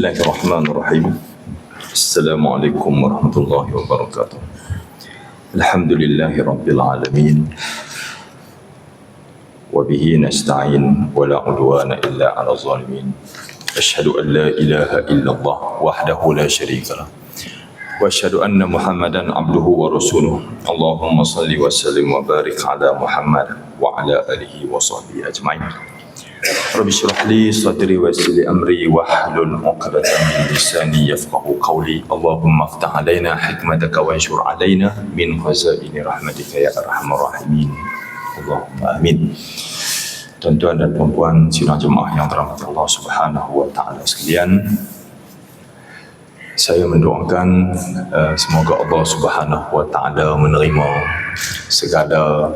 Bismillahirrahmanirrahim. Assalamualaikum warahmatullahi wabarakatuh. Alhamdulillahi rabbil alamin. Wa bihi nasta'in wa la udwana illa 'ala zalimin. Asyhadu an la ilaha illallah wahdahu la syarika lah. Wa asyhadu anna Muhammadan 'abduhu wa rasuluh. Allahumma shalli wa sallim wa barik 'ala Muhammad wa 'ala alihi wa sahbihi ajma'in. Rabbi shrah li sadri wa yassir li amri wahlul 'uqdatam min lisani yafqahu qawli. Allahumma iftah 'alaina hikmataka wa anshur 'alaina min khazaini rahmatika ya arhamar rahimin. Allahumma amin. Tuan-tuan dan puan-puan sidang jemaah yang dirahmati Allah Subhanahu wa taala sekalian, saya mendoakan semoga Allah Subhanahu wa taala menerima segala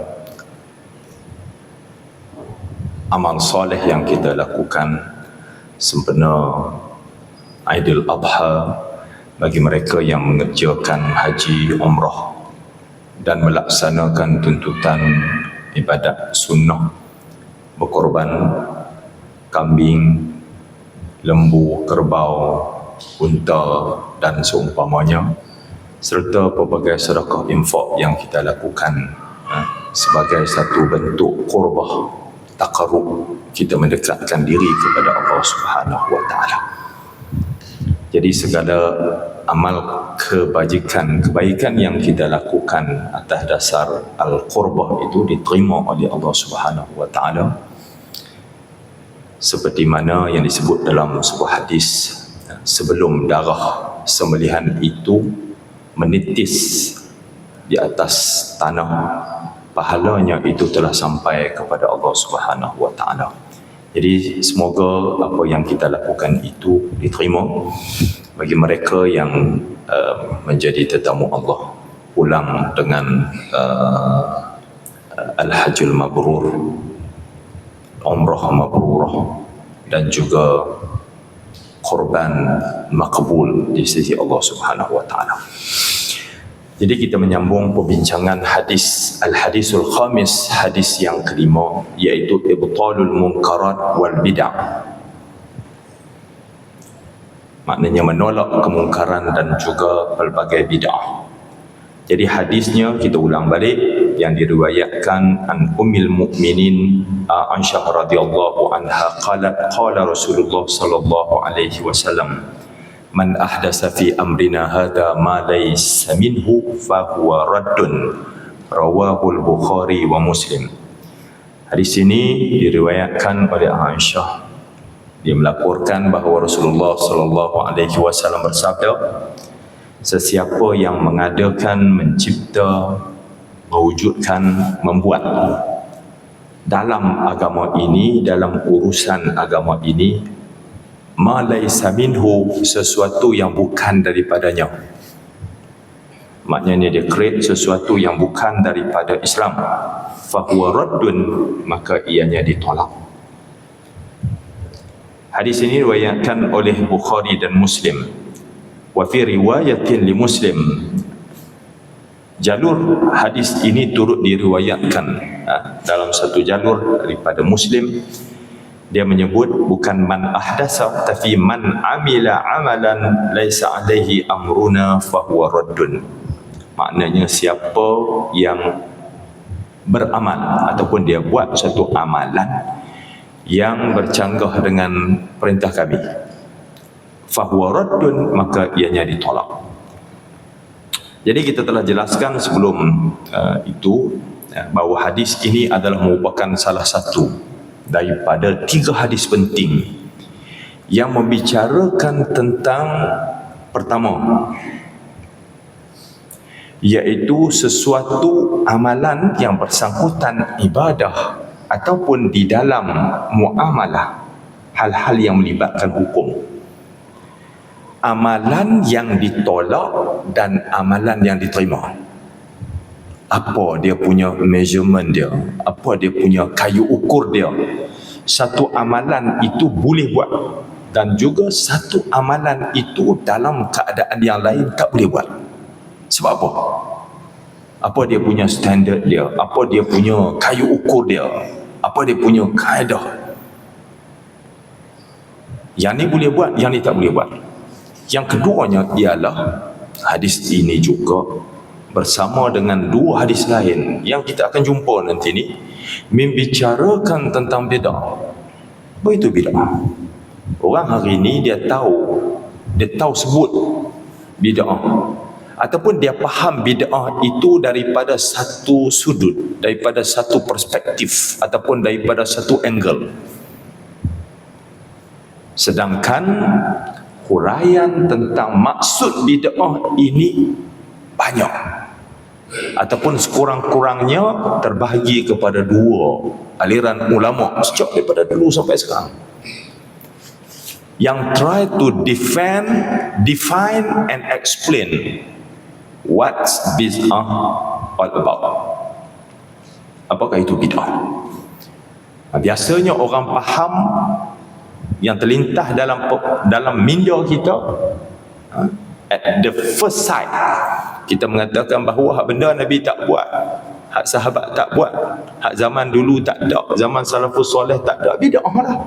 amal soleh yang kita lakukan sempena Aidil Adha bagi mereka yang mengerjakan haji umrah dan melaksanakan tuntutan ibadat sunnah, berkorban kambing, lembu, kerbau, unta dan seumpamanya, serta pelbagai sedekah infak yang kita lakukan sebagai satu bentuk qurbah taqarrub, kita mendekatkan diri kepada Allah Subhanahu wa taala. Jadi segala amal kebaikan yang kita lakukan atas dasar al-qurbah itu diterima oleh Allah Subhanahu wa taala, seperti mana yang disebut dalam sebuah hadis, sebelum darah sembelihan itu menitis di atas tanah, pahalanya itu telah sampai kepada Allah Subhanahu wa taala. Jadi semoga apa yang kita lakukan itu diterima bagi mereka yang menjadi tetamu Allah, pulang dengan al-hajjul mabrur, umrah mabrurah, dan juga korban makbul di sisi Allah Subhanahu wa taala. Jadi kita menyambung perbincangan hadis al-hadisul khamis, hadis yang kelima, iaitu ibtalul munkarat wal bid'ah. Maknanya menolak kemungkaran dan juga pelbagai bid'ah. Jadi hadisnya kita ulang balik, yang diriwayatkan an Ummul Mukminin Aisyah radhiyallahu anha qalat qala Rasulullah sallallahu alaihi wasallam, man ahdasa fi amrina hadha ma laysa minhu fa huwa raddun, rawahul Bukhari wa Muslim. Hadis ini diriwayatkan oleh Aisyah. Dia melaporkan bahawa Rasulullah sallallahu alaihi wasallam bersabda, sesiapa yang mengadakan, mencipta, mewujudkan, membuat dalam agama ini, dalam urusan agama ini, ma laysa minhu, sesuatu yang bukan daripadanya. Maknanya dia create sesuatu yang bukan daripada Islam, fa huwa raddun, maka ianya ditolak. Hadis ini diriwayatkan oleh Bukhari dan Muslim. Wa fi riwayatin li Muslim, jalur hadis ini turut diriwayatkan dalam satu jalur daripada Muslim. Dia menyebut bukan man ahdasa, tapi man amila amalan laisa alaihi amruna fahuwa raddun. Maknanya siapa yang beramal ataupun dia buat satu amalan yang bercanggah dengan perintah kami, fahuwa raddun, maka ianya ditolak. Jadi kita telah jelaskan sebelum itu bahawa hadis ini adalah merupakan salah satu daripada 3 hadis penting yang membicarakan tentang, pertama, iaitu sesuatu amalan yang bersangkutan ibadah ataupun di dalam muamalah, hal-hal yang melibatkan hukum. Amalan yang ditolak dan amalan yang diterima. Apa dia punya measurement dia, apa dia punya kayu ukur dia. Satu amalan itu boleh buat, dan juga satu amalan itu dalam keadaan yang lain tak boleh buat. Sebab apa? Apa dia punya standard dia, apa dia punya kayu ukur dia, apa dia punya kaedah. Yang ni boleh buat, yang ni tak boleh buat. Yang keduanya ialah hadis ini juga bersama dengan dua hadis lain yang kita akan jumpa nanti ni, membicarakan tentang bid'ah. Apa itu bid'ah? Orang hari ini dia tahu sebut bid'ah, ataupun dia faham bid'ah itu daripada satu sudut, daripada satu perspektif, ataupun daripada satu angle. Sedangkan huraian tentang maksud bid'ah ini banyak, ataupun sekurang-kurangnya terbahagi kepada dua aliran ulama sejak daripada dulu sampai sekarang, yang try to define and explain what's bid'ah all about. Apakah itu bid'ah? Biasanya orang faham yang terlintas dalam minda kita, at the first sight kita mengatakan bahawa hak benda Nabi tak buat, hak sahabat tak buat, hak zaman dulu tak ada, zaman salafus soleh tak ada, bid'ah lah.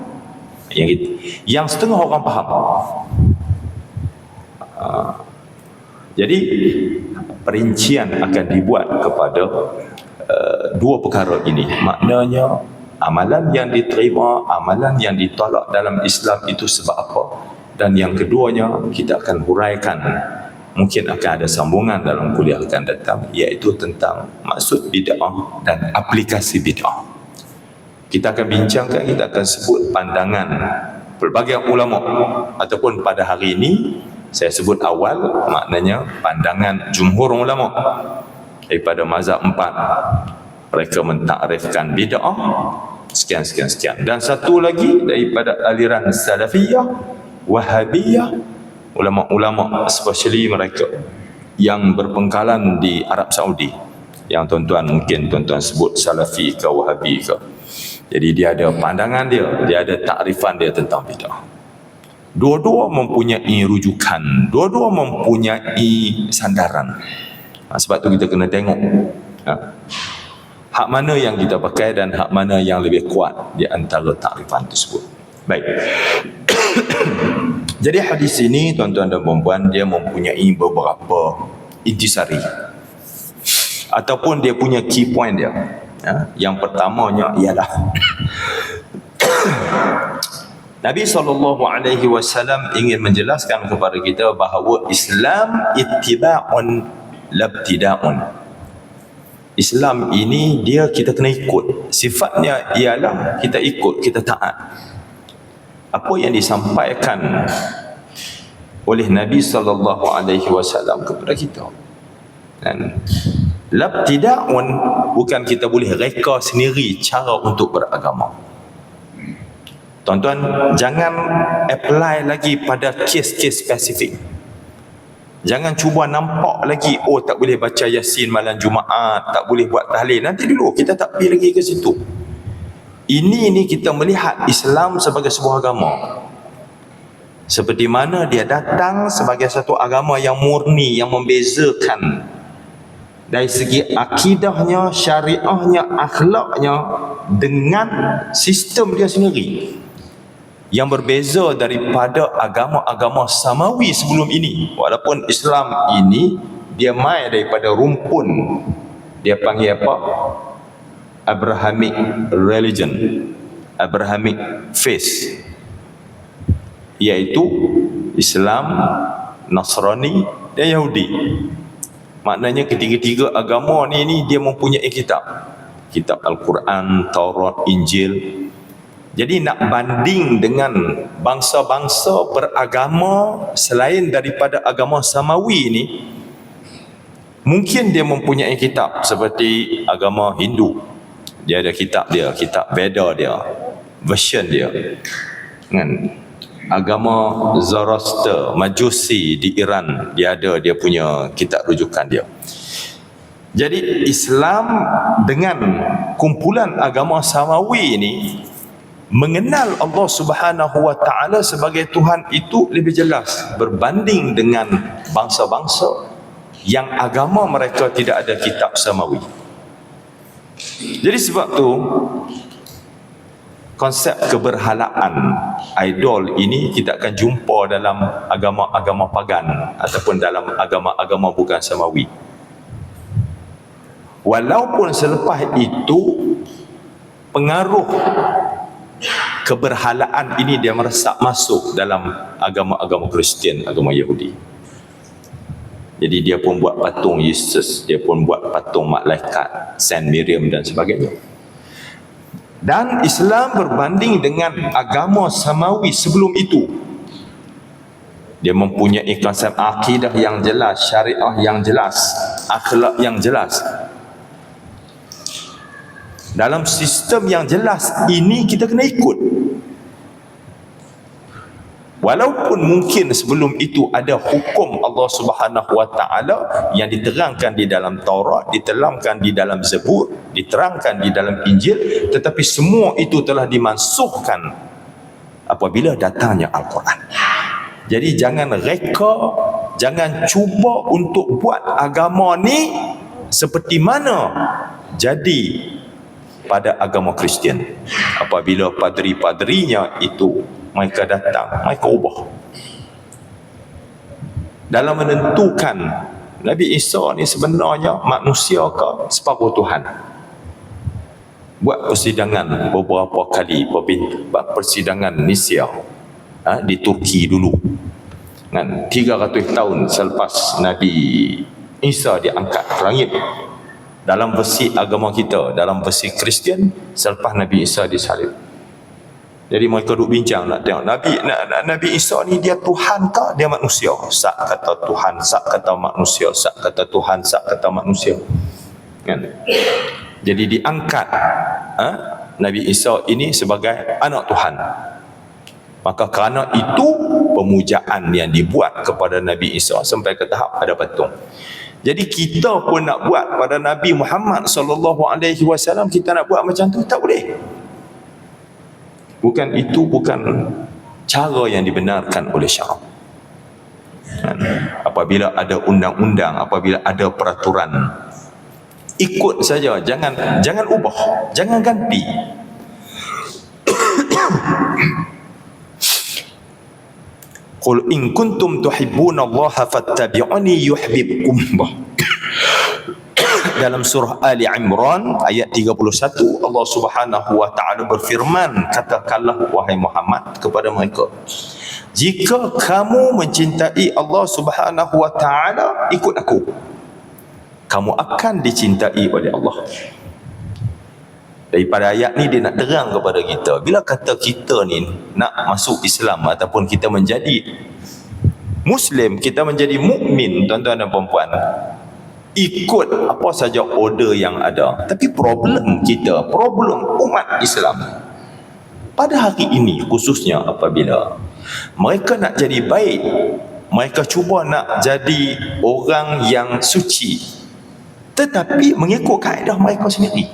Yang setengah orang faham. Jadi perincian akan dibuat kepada dua perkara ini. Maknanya amalan yang diterima, amalan yang ditolak dalam Islam itu sebab apa? Dan yang keduanya kita akan huraikan, mungkin akan ada sambungan dalam kuliah akan datang, iaitu tentang maksud bid'ah dan aplikasi bid'ah. Kita akan bincangkan, kita akan sebut pandangan pelbagai ulama, ataupun pada hari ini saya sebut awal, maknanya pandangan jumhur ulama daripada mazhab 4. Mereka mentakrifkan bid'ah sekian. Dan satu lagi daripada aliran salafiyah, wahabiyah, ulama-ulama especially mereka yang berpengkalan di Arab Saudi, yang tuan-tuan mungkin tuan-tuan sebut salafi ke wahabi ke. Jadi dia ada pandangan dia ada takrifan dia tentang bid'ah. Dua-dua mempunyai rujukan, dua-dua mempunyai sandaran. Sebab tu kita kena tengok hak mana yang kita pakai dan hak mana yang lebih kuat di antara takrifan tersebut. Baik. Jadi hadis ini tuan-tuan dan puan-puan, dia mempunyai beberapa intisari, ataupun dia punya key point dia. Yang pertamanya ialah Nabi SAW ingin menjelaskan kepada kita bahawa Islam ittiba'un labtida'un. Islam ini dia kita kena ikut. Sifatnya ialah kita ikut, kita taat. Apa yang disampaikan oleh Nabi SAW kepada kita. Dan labtida'un bukan kita boleh reka sendiri cara untuk beragama. Tuan-tuan jangan apply lagi pada kes-kes spesifik. Jangan cuba nampak lagi, oh tak boleh baca Yasin malam Jumaat, tak boleh buat tahlil. Nanti dulu kita tak pergi lagi ke situ. Ini kita melihat Islam sebagai sebuah agama, seperti mana dia datang sebagai satu agama yang murni, yang membezakan dari segi akidahnya, syariahnya, akhlaknya dengan sistem dia sendiri, yang berbeza daripada agama-agama samawi sebelum ini. Walaupun Islam ini dia mai daripada rumpun, dia panggil apa? Abrahamic religion, Abrahamic faith, iaitu Islam, Nasrani dan Yahudi. Maknanya ketiga-tiga agama ni dia mempunyai kitab Al-Quran, Taurat, Injil. Jadi nak banding dengan bangsa-bangsa beragama selain daripada agama samawi ni, mungkin dia mempunyai kitab seperti agama Hindu, dia ada kitab dia, kitab Veda dia, version dia. Kan? Agama Zoroaster, Majusi di Iran, dia ada dia punya kitab rujukan dia. Jadi Islam dengan kumpulan agama samawi ini mengenal Allah Subhanahu wa taala sebagai Tuhan itu lebih jelas berbanding dengan bangsa-bangsa yang agama mereka tidak ada kitab samawi. Jadi sebab tu konsep keberhalaan idol ini kita akan jumpa dalam agama-agama pagan ataupun dalam agama-agama bukan samawi. Walaupun selepas itu pengaruh keberhalaan ini dia meresap masuk dalam agama-agama Kristian, agama Yahudi. Jadi dia pun buat patung Yesus, dia pun buat patung malaikat, Saint Miriam dan sebagainya. Dan Islam berbanding dengan agama samawi sebelum itu. Dia mempunyai konsep akidah yang jelas, syariah yang jelas, akhlak yang jelas. Dalam sistem yang jelas ini kita kena ikut. Walaupun mungkin sebelum itu ada hukum Allah Subhanahu Wa Taala yang diterangkan di dalam Taurat, diterangkan di dalam Zabur, diterangkan di dalam Injil, tetapi semua itu telah dimansuhkan apabila datangnya Al-Quran. Jadi jangan reka, jangan cuba untuk buat agama ni seperti mana jadi pada agama Kristian. Apabila padri-padrinya itu mereka datang, mereka ubah dalam menentukan Nabi Isa ni sebenarnya manusia ke separuh Tuhan. Buat persidangan beberapa kali, persidangan Nicea di Turki dulu, kan, 300 tahun selepas Nabi Isa diangkat ke langit. Dalam versi agama kita, dalam versi Kristian, selepas Nabi Isa disalib. Jadi mereka duduk bincang nak tengok Nabi Isa ni dia Tuhan ke dia manusia? Sak kata Tuhan, sak kata manusia, sak kata Tuhan, sak kata manusia. Kan? Jadi diangkat Nabi Isa ini sebagai anak Tuhan. Maka kerana itu pemujaan yang dibuat kepada Nabi Isa sampai ke tahap ada patung. Jadi kita pun nak buat pada Nabi Muhammad sallallahu alaihi wasallam, kita nak buat macam tu tak boleh. Bukan cara yang dibenarkan oleh syarak. Apabila ada undang-undang, apabila ada peraturan, ikut saja, jangan ubah, jangan ganti. Qul in kuntum tuhibbunallaha fattabi'uni yuhibbukumullah. Dalam surah Ali Imran ayat 31, Allah Subhanahu wa taala berfirman, katakanlah wahai Muhammad kepada mereka, jika kamu mencintai Allah Subhanahu wa taala, ikut aku, kamu akan dicintai oleh Allah. Daripada ayat ni dia nak terang kepada kita, bila kata kita ni nak masuk Islam ataupun kita menjadi Muslim, kita menjadi mukmin, tuan-tuan dan puan-puan, ikut apa saja order yang ada. Tapi problem kita, problem umat Islam pada hari ini khususnya, apabila mereka nak jadi baik, mereka cuba nak jadi orang yang suci, tetapi mengikut kaedah mereka sendiri,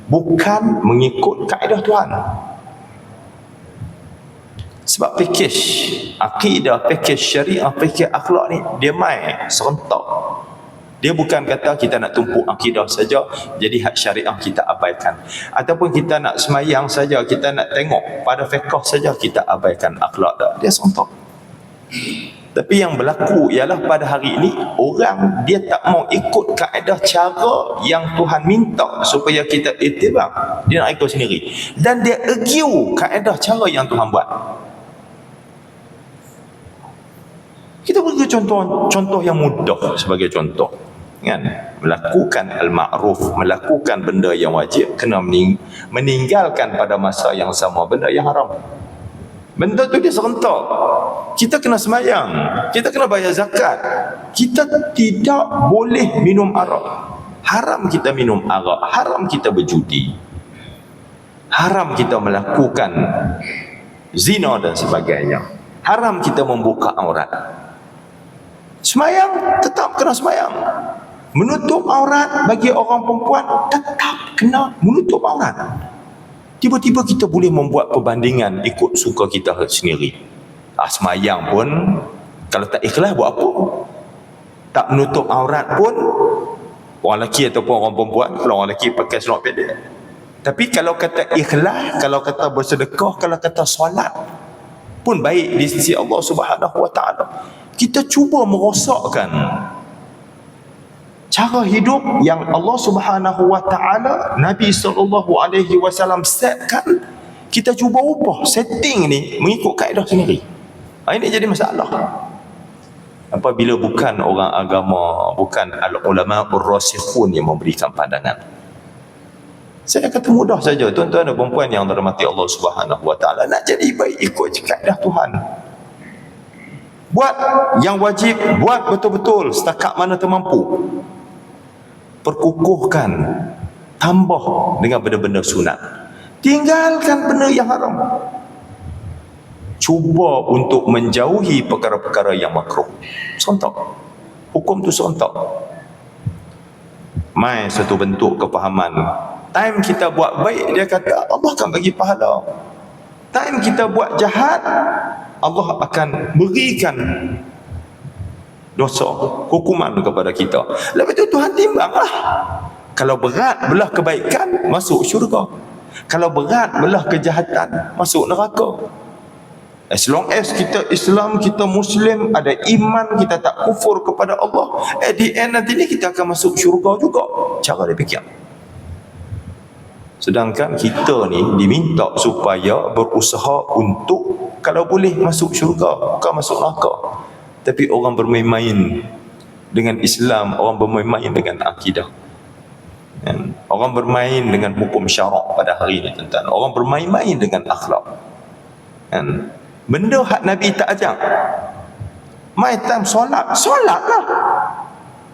bukan mengikut kaedah Tuhan. Sebab pakej akidah, pakej syariah, pakej akhlak ni dia main serentak. Dia bukan kata kita nak tumpuk akidah saja, jadi hak syariah kita abaikan. Ataupun kita nak semayang saja, kita nak tengok pada fiqh saja, kita abaikan akhlak tak. Dia sontok. Tapi yang berlaku ialah pada hari ini, orang dia tak mau ikut kaedah cara yang Tuhan minta supaya kita ittiba. Dia nak ikut sendiri. Dan dia argue kaedah cara yang Tuhan buat. Kita beri contoh yang mudah sebagai contoh, kan? Melakukan al-ma'ruf, melakukan benda yang wajib, kena meninggalkan pada masa yang sama benda yang haram. Benda tu dia serentak. Kita kena semayang, kita kena bayar zakat, kita tidak boleh minum arak. Haram kita minum arak, haram kita berjudi, haram kita melakukan zina dan sebagainya, haram kita membuka aurat. Semayang tetap kena semayang. Menutup aurat bagi orang perempuan tetap kena menutup aurat. Tiba-tiba kita boleh membuat perbandingan ikut suka kita sendiri. Semayang pun kalau tak ikhlas buat apa? Tak menutup aurat pun, orang lelaki ataupun orang perempuan, kalau orang lelaki pakai seluar pendek, Tapi kalau kata ikhlas, kalau kata bersedekah, kalau kata solat pun baik di sisi Allah Subhanahu wa taala. Kita cuba merosakkan cara hidup yang Allah Subhanahu wa taala, Nabi sallallahu alaihi wasallam setkan. Kita cuba ubah setting ni mengikut kaedah sendiri. Ini jadi masalah. Apabila bukan orang agama, bukan al-ulama ar-rasikhun yang memberikan pandangan. Saya kata mudah saja, tuan-tuan dan puan-puan yang dirahmati Allah Subhanahu wa taala, nak jadi baik ikut kaedah Tuhan. Buat yang wajib, buat betul-betul setakat mana termampu. Perkukuhkan, tambah dengan benda-benda sunat. Tinggalkan benda yang haram. Cuba untuk menjauhi perkara-perkara yang makruh. Sontak. Hukum tu sontak. Mai satu bentuk kepahaman. Time kita buat baik, dia kata Allah akan bagi pahala. Time kita buat jahat, Allah akan berikan dosa, hukuman kepada kita. Lepas tu Tuhan timbanglah. Kalau berat belah kebaikan, masuk syurga. Kalau berat belah kejahatan, masuk neraka. As long as kita Islam, kita Muslim, ada iman, kita tak kufur kepada Allah, at the end nanti ni kita akan masuk syurga juga. Cara dia fikir. Sedangkan kita ni diminta supaya berusaha untuk kalau boleh masuk syurga, bukan masuk neraka. Tapi orang bermain-main dengan Islam, orang bermain-main dengan akidah. Orang bermain dengan hukum syarak pada hari ini, tuan-tuan. Orang bermain-main dengan akhlak. Benda hak Nabi tak ajak. My time solat, solatlah.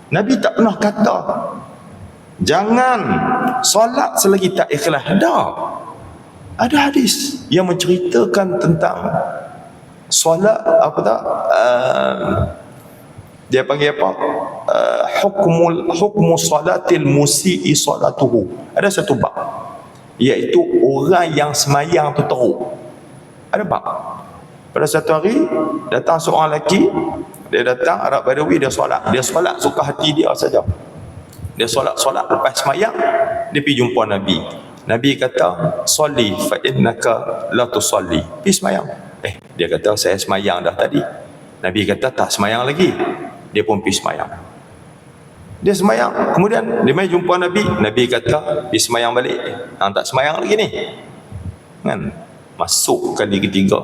Nabi tak pernah kata jangan solat selagi tak ikhlas. Dah. Ada hadis yang menceritakan tentang solat apa tak? Dia panggil apa? Hukmu salatil musii salatuhu. Ada satu bab, iaitu orang yang semayang tu teruk. Ada bab. Pada satu hari datang seorang lelaki, dia datang Arab Badawi, dia solat suka hati dia saja. Dia solat lepas semayang dia pergi jumpa Nabi. Nabi kata, "Sholli fa innaka la tusalli." Pergi semayang. Dia kata, "Saya semayang dah tadi." Nabi kata, "Tak semayang lagi." Dia pun pergi semayang. Dia semayang, kemudian dia mai jumpa Nabi. Nabi kata, "Pergi semayang balik." Tak semayang lagi ni. Kan? Masuk kali ketiga,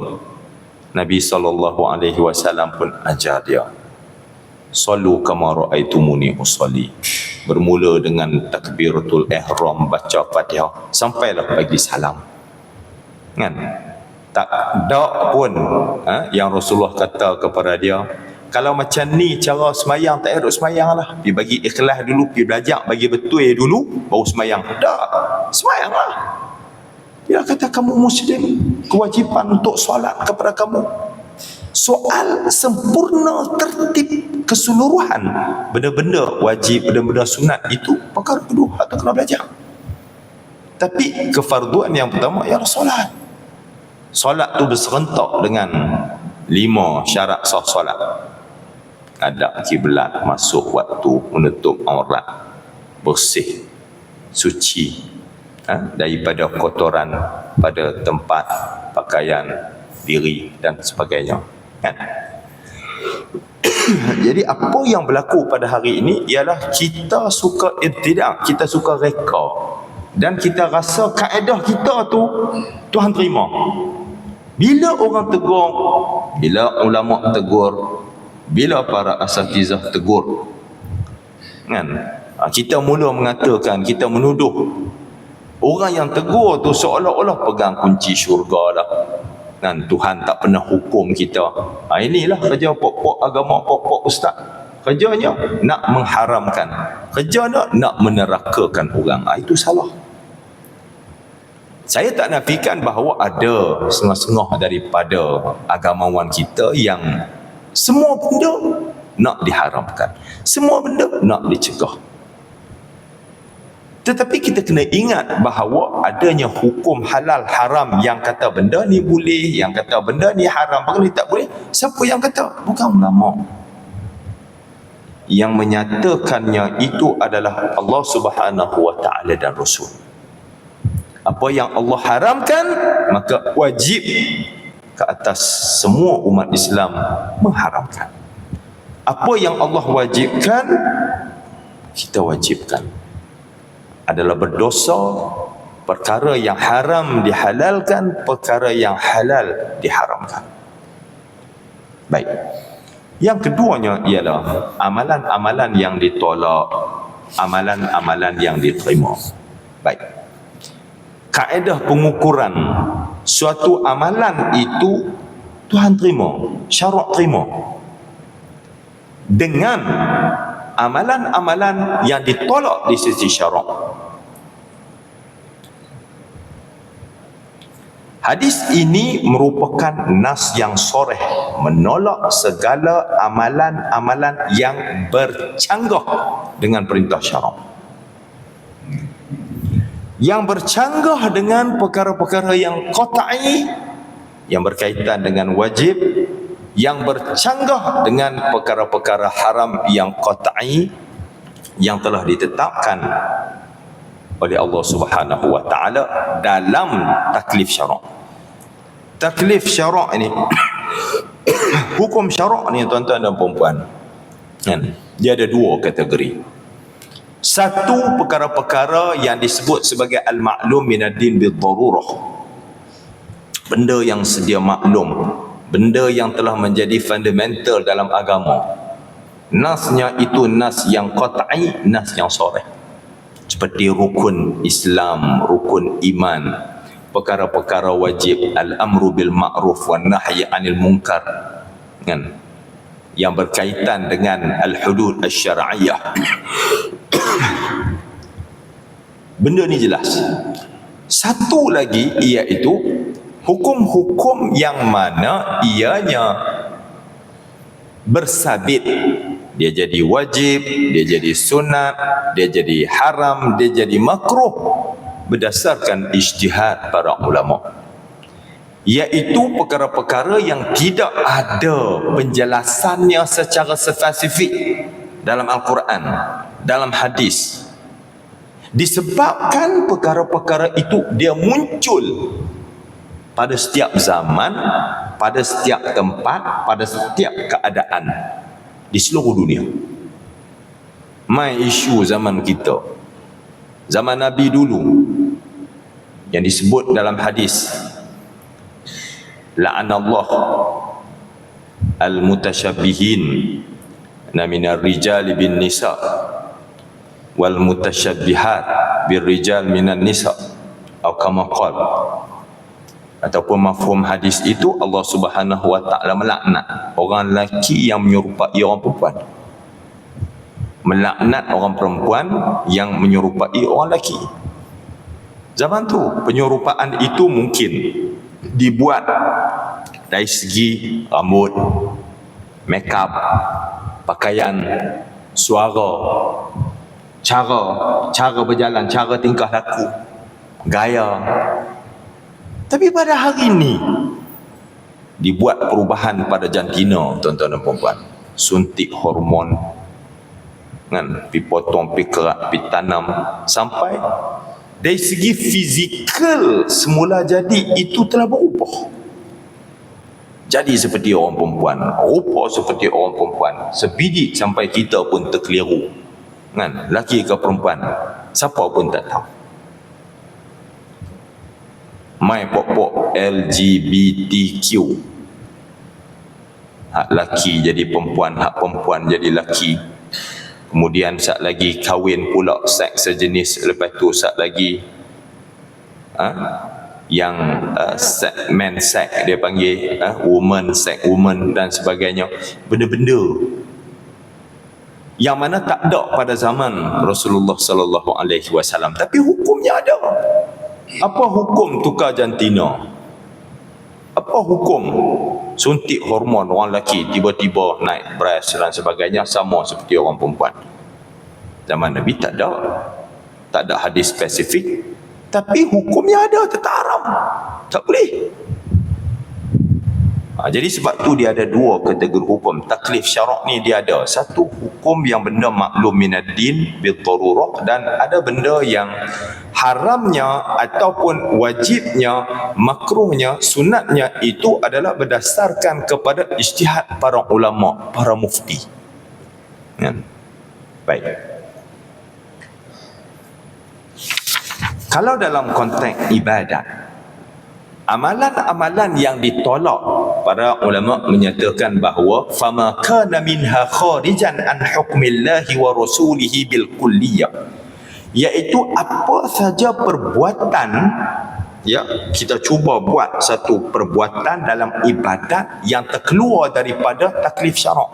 Nabi SAW pun ajar dia, "Sallu kama ra'aitumuni usalli." Bermula dengan takbiratul ihram, baca Fatihah sampailah bagi salam. Kan? Tak ada pun yang Rasulullah kata kepada dia, kalau macam ni cara semayang, tak payah semayang lah. Pergi bagi ikhlas dulu, pergi belajar bagi betul dulu, baru semayang. Tak, semayang lah. Dia kata kamu Muslim, kewajipan untuk solat kepada kamu. Soal sempurna tertib keseluruhan benda-benda wajib, benda-benda sunat itu perkara kedua atau kena belajar. Tapi kefarduan yang pertama ialah solat. Solat tu berserentak dengan 5 syarat sah solat. Adab kiblat, masuk waktu, menutup aurat, bersih, suci daripada kotoran pada tempat, pakaian, diri dan sebagainya. Kan? Jadi apa yang berlaku pada hari ini ialah kita suka ibtidak, kita suka reka, dan kita rasa kaedah kita tu Tuhan terima. Bila orang tegur, bila ulama tegur, bila para asatizah tegur, kan? Kita mula mengatakan, kita menuduh orang yang tegur tu seolah-olah pegang kunci syurga lah. Dan Tuhan tak pernah hukum kita. Inilah kerja pokok agama, pokok ustaz. Kerjanya nak mengharamkan, kerjanya nak menerakakan orang. Itu salah. Saya tak nafikan bahawa ada setengah-setengah daripada agamawan kita yang semua benda nak diharamkan, semua benda nak dicegah. Tetapi kita kena ingat bahawa adanya hukum halal haram yang kata benda ni boleh, yang kata benda ni haram, benda ni tak boleh. Siapa yang kata? Bukan ulama. Yang menyatakannya itu adalah Allah Subhanahu wa taala dan Rasul. Apa yang Allah haramkan, maka wajib ke atas semua umat Islam mengharamkan. Apa yang Allah wajibkan, kita wajibkan. Adalah berdosa, perkara yang haram dihalalkan, perkara yang halal diharamkan. Baik. Yang keduanya ialah amalan-amalan yang ditolak, amalan-amalan yang diterima. Baik. Kaedah pengukuran suatu amalan itu Tuhan terima, syarak terima, dengan amalan-amalan yang ditolak di sisi syarak. Hadis ini merupakan nas yang soreh menolak segala amalan-amalan yang bercanggah dengan perintah syarak. Yang bercanggah dengan perkara-perkara yang qat'i, yang berkaitan dengan wajib, yang bercanggah dengan perkara-perkara haram yang qat'i, yang telah ditetapkan oleh Allah Subhanahu wa taala dalam taklif syarak. Taklif syarak ini hukum syarak ni tuan-tuan dan puan-puan, kan, dia ada dua kategori. Satu, perkara-perkara yang disebut sebagai al-ma'lum minad-din bid-darurah, benda yang sedia maklum, benda yang telah menjadi fundamental dalam agama. Nasnya itu nas yang qat'i, nas yang sharih, seperti rukun Islam, rukun iman, perkara-perkara wajib, al-amru bil ma'ruf wan nahyi 'anil munkar, kan, yang berkaitan dengan al-hudud asy-syar'iyyah. Benda ni jelas. Satu lagi iaitu hukum-hukum yang mana ianya bersabit. Dia jadi wajib, dia jadi sunat, dia jadi haram, dia jadi makruh berdasarkan ijtihad para ulama. Iaitu perkara-perkara yang tidak ada penjelasannya secara spesifik dalam Al-Quran, dalam hadis. Disebabkan perkara-perkara itu dia muncul pada setiap zaman, pada setiap tempat, pada setiap keadaan di seluruh dunia. Mai isu zaman kita, zaman Nabi dulu, yang disebut dalam hadis, la'anallah al-mutashabbihin minar rijali bin nisa wal mutashabbihat bir rijal minan nisa, atau kama qala, ataupun mafhum hadis itu, Allah Subhanahu wa taala melaknat orang lelaki yang menyerupai orang perempuan, melaknat orang perempuan yang menyerupai orang lelaki. Zaman tu penyerupaan itu mungkin dibuat dari segi rambut, make up, pakaian, suara, cara berjalan, cara tingkah laku, gaya. Tapi pada hari ini dibuat perubahan pada jantina, tuan-tuan dan puan-puan. Suntik hormon, kan, pi potong, pi kerak, pi tanam, sampai dari segi fizikal semula jadi itu telah berubah. Jadi seperti orang perempuan, rupa seperti orang perempuan, sebidik sampai kita pun terkeliru, kan, laki ke perempuan, siapa pun tak tahu. Mai pokok LGBTQ, hak laki jadi perempuan, hak perempuan jadi laki. Kemudian sat lagi kahwin pula seks sejenis, lepas tu sat lagi yang men sex dia panggil, woman sex woman dan sebagainya. Benda-benda yang mana tak ada pada zaman Rasulullah sallallahu alaihi wasallam, tapi hukumnya ada. Apa hukum tukar jantina? Apa hukum suntik hormon orang lelaki tiba-tiba naik breast dan sebagainya, sama seperti orang perempuan? Zaman Nabi tak ada hadis spesifik, tapi hukumnya ada, tetap haram, tak boleh. Jadi sebab tu dia ada dua kategori hukum. Taklif syarak ni dia ada satu hukum yang benda maklum minaddin bil darurah, dan ada benda yang haramnya ataupun wajibnya, makruhnya, sunatnya itu adalah berdasarkan kepada ijtihad para ulama, para mufti. Ya. Baik. Kalau dalam konteks ibadat, amalan-amalan yang ditolak, para ulama menyatakan bahawa fama kana minha kharijan an hukmillahi wa rasulihi bil kulliyah, iaitu apa saja perbuatan, ya, kita cuba buat satu perbuatan dalam ibadat yang terkeluar daripada taklif syarak,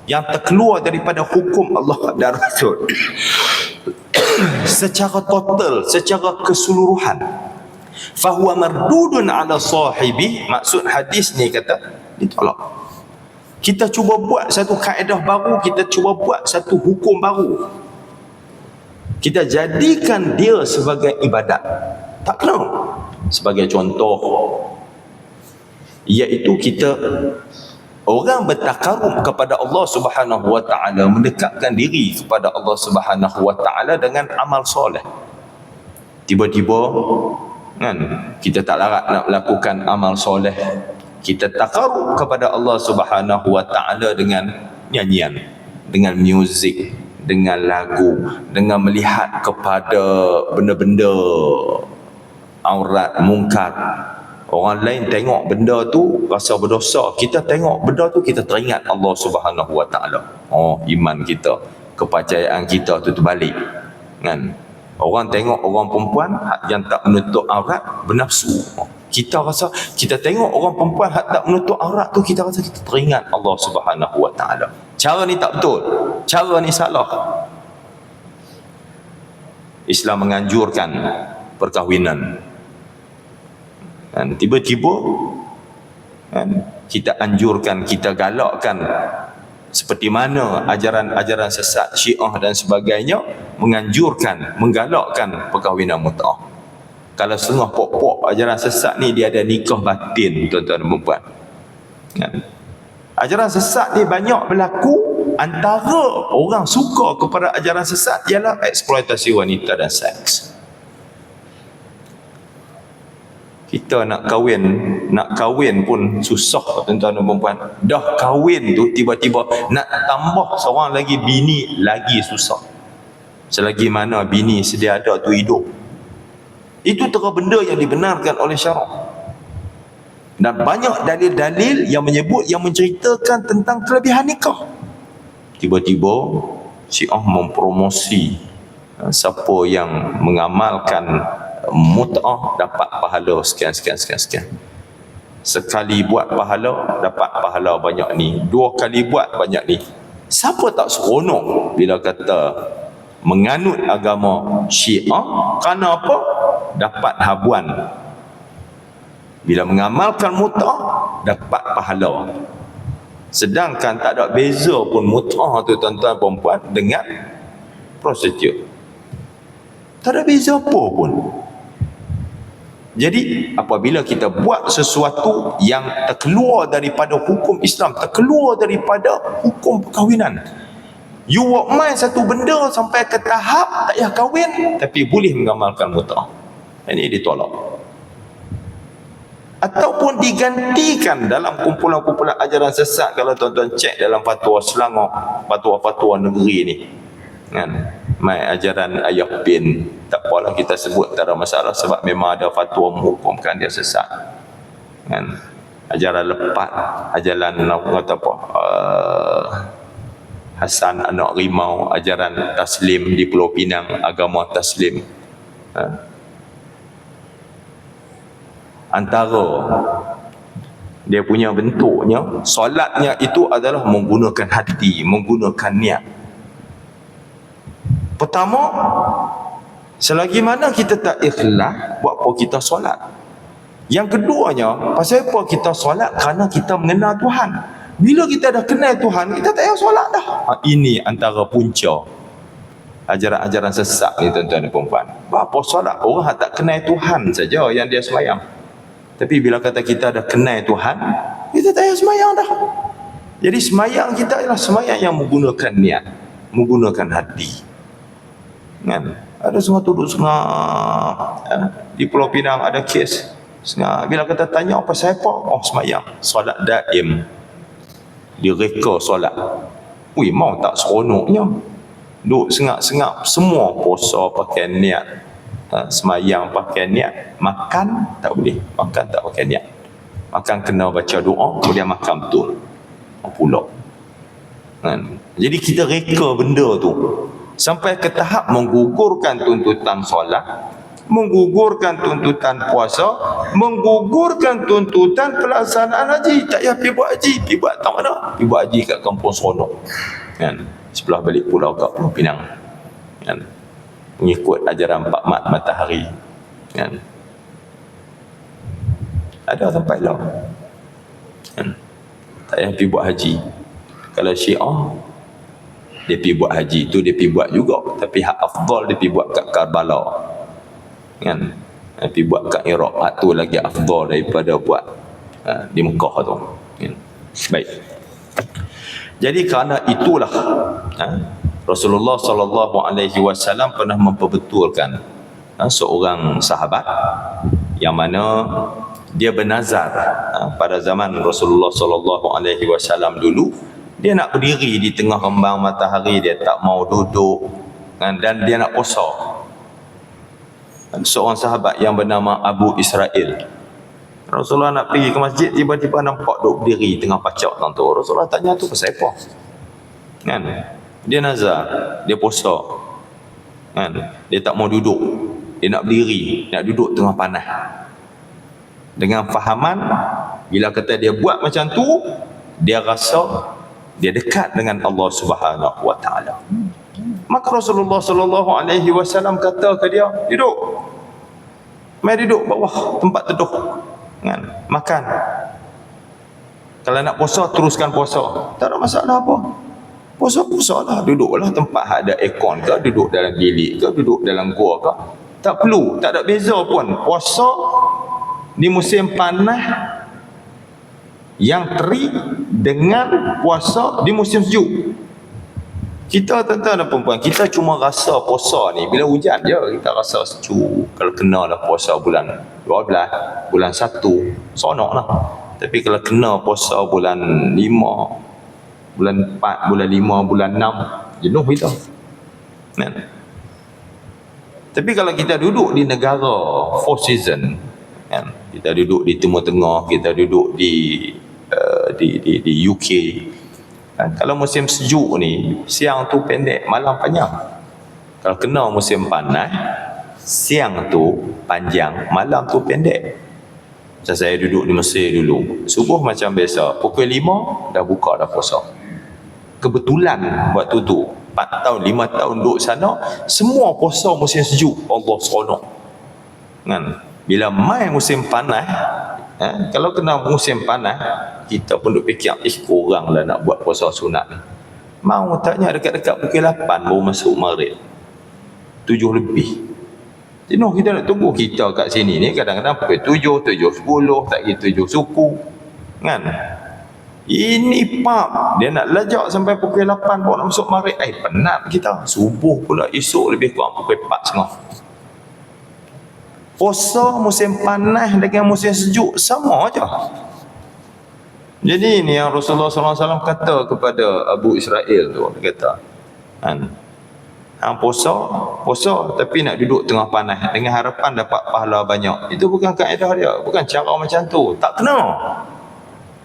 yang terkeluar daripada hukum Allah dan Rasul secara total, secara keseluruhan, fahuwa mardudun ala sahibi. Maksud hadis ni kata ditolak. Kita cuba buat satu kaedah baru, kita cuba buat satu hukum baru, kita jadikan dia sebagai ibadat, tak kena. Sebagai contoh, iaitu kita orang bertakarub kepada Allah Subhanahu wa taala, mendekatkan diri kepada Allah Subhanahu wa taala dengan amal soleh. Tiba-tiba kan, kita tak larat nak melakukan amal soleh, kita takarub kepada Allah Subhanahu wa taala dengan nyanyian, dengan muzik, dengan lagu, dengan melihat kepada benda-benda aurat mungkar. Orang lain tengok benda tu rasa berdosa, kita tengok benda tu kita teringat Allah Subhanahu wa taala. Oh, iman kita, kepercayaan kita tu terbalik kan. Orang tengok orang perempuan yang tak menutup aurat bernafsu, kita rasa, kita tengok orang perempuan yang tak menutup aurat tu, kita rasa kita teringat Allah Subhanahu wa taala. Cara ni tak betul, cara ni salah. Islam menganjurkan perkahwinan, dan tiba-tiba kan, kita anjurkan, kita galakkan, seperti mana ajaran-ajaran sesat Syiah dan sebagainya menganjurkan, menggalakkan perkahwinan mut'ah. Kalau setengah pok-pok ajaran sesat ni dia ada nikah batin, tuan-tuan dan puan. Kan? Ajaran sesat ni banyak berlaku, antara orang suka kepada ajaran sesat ialah eksploitasi wanita dan seks. Kita nak kahwin pun susah, tuan-tuan dan puan. Dah kahwin tu tiba-tiba nak tambah seorang lagi bini lagi susah. Selagi mana bini sedia ada tu hidup. Itu terang benda yang dibenarkan oleh syarak. Dan banyak dalil-dalil yang menyebut, yang menceritakan tentang kelebihan nikah. Tiba-tiba Syiah mempromosi siapa yang mengamalkan mut'ah dapat pahala sekian. Sekali buat pahala dapat pahala banyak ni, 2 kali buat banyak ni. Siapa tak seronok bila kata menganut agama Syiah? Kerana apa? Dapat habuan. Bila mengamalkan mut'ah dapat pahala. Sedangkan tak ada beza pun mut'ah tu, tuan-tuan perempuan, dengan prostitut. Tak ada beza apa pun. Jadi apabila kita buat sesuatu yang terkeluar daripada hukum Islam, terkeluar daripada hukum perkahwinan, you buat main satu benda sampai ke tahap tak payah kahwin tapi boleh mengamalkan mut'ah, ini ditolak. Ataupun digantikan dalam kumpulan-kumpulan ajaran sesat. Kalau tuan-tuan cek dalam fatwa Selangor, fatwa-fatwa negeri ni kan, mai ajaran ayah bin, tak apalah kita sebut, tak ada masalah, sebab memang ada fatwa menghukumkan dia sesat kan. Ajaran lepat, ajaran kata apa, Hasan anak rimau, ajaran taslim di Pulau Pinang, agama taslim. Antara dia punya bentuknya, solatnya itu adalah menggunakan hati, menggunakan niat. Pertama, selagi mana kita tak ikhlas, buat apa kita solat? Yang keduanya, pasal apa kita solat? Kerana kita mengenal Tuhan. Bila kita dah kenal Tuhan, kita tak payah solat dah. Ini antara punca ajaran-ajaran sesat ni, tuan-tuan dan puan-puan. Buat apa solat? Orang tak kenal Tuhan saja yang dia sembahyang. Tapi bila kata kita dah kenal Tuhan, kita tak payah semayang dah. Jadi semayang kita ialah semayang yang menggunakan niat, menggunakan hati. Kan? Ada setengah duduk setengah di Pulau Pinang ada kes. Setengah bila kita tanya apa siapa? Oh, semayang, solat daim. Dia reka solat. Ui, mau tak seronoknya. Duk sengap-sengap semua puasa pakai niat. Semayang pakai niat, makan tak boleh, makan tak pakai niat. Makan kena baca doa, kemudian makan betul. Pula. Kan? Jadi kita reka benda tu sampai ke tahap menggugurkan tuntutan solat, menggugurkan tuntutan puasa, menggugurkan tuntutan pelaksanaan haji. Tak payah pergi buat haji, pergi buat tak mana? Pergi buat haji kat kampung seronok. Kan? Sebelah balik pulau kat Pulau Pinang. Kan? Mengikut ajaran Pak Mat Matahari. Kan? Ada tempat lah. Kan? Tak payah pergi buat haji. Kalau Syiah, dia pergi buat haji tu, dia pergi buat juga. Tapi hak afdal dia pergi buat kat Karbala. Kan? Dia pergi buat kat Iraq. Hak tu lagi afdal daripada buat di Mekah tu. Kan? Baik. Jadi kerana itulah Rasulullah SAW pernah memperbetulkan seorang sahabat yang mana dia bernazar pada zaman Rasulullah SAW dulu, dia nak berdiri di tengah kembang matahari, dia tak mau duduk, dan dia nak puasa. Seorang sahabat yang bernama Abu Israel, Rasulullah nak pergi ke masjid, tiba-tiba nampak duduk berdiri tengah pacak tu. Rasulullah tanya tu pasal apa? Kan? Dia nazar, dia puasa. Kan? Dia tak mau duduk, dia nak berdiri, nak duduk tengah panas. Dengan fahaman, bila kata dia buat macam tu, dia rasa dia dekat dengan Allah Subhanahu Wa Taala. Maka Rasulullah SAW kata ke dia, duduk. Mari duduk bawah tempat teduh. Kan? Makan. Kalau nak puasa, teruskan puasa. Tak ada masalah apa. Puasa lah, duduklah tempat ada aircon ke, duduk dalam bilik ke, duduk dalam gua ke. Tak perlu, tak ada beza pun. Puasa di musim panas yang terik dengan puasa di musim sejuk. Kita tuan-tuan dan perempuan, kita cuma rasa puasa ni bila hujan je kita rasa sejuk. Kalau kena lah puasa bulan 12, bulan 1, seronok lah. Tapi kalau kena puasa bulan 5, bulan 4, bulan 5, bulan 6, jenuh kita. Kan? Tapi kalau kita duduk di negara four season, kan? Kita duduk di Timur Tengah, kita duduk di UK. Kan? Kalau musim sejuk ni, siang tu pendek, malam panjang. Kalau kena musim panas, siang tu panjang, malam tu pendek. Macam saya duduk di Mesir dulu, subuh macam biasa, pukul 5 dah buka dah puasa. Kebetulan waktu tu 4 tahun, 5 tahun duduk sana, semua puasa musim sejuk. Allah seronok. Kan? Bila mai musim panas, kalau kena musim panas, kita pun duk fikir, kuranglah nak buat puasa sunat ni. Mau taknya dekat-dekat pukul 8 baru masuk maghrib. 7 lebih. Jenuh kita nak tunggu. Kita kat sini ni kadang-kadang pukul 7, 7.10, tak kira 7 suku. Kan? Ini pub, dia nak lajak sampai pukul 8 baru nak masuk maghrib. Penat kita. Subuh pula esok lebih kurang pukul 4.30. Puasa musim panas dengan musim sejuk sama aja. Jadi ini yang Rasulullah SAW kata kepada Abu Israel tu. Dia kata, puasa tapi nak duduk tengah panas dengan harapan dapat pahala banyak. Itu bukan kaedah dia, bukan cara macam tu. Tak kena.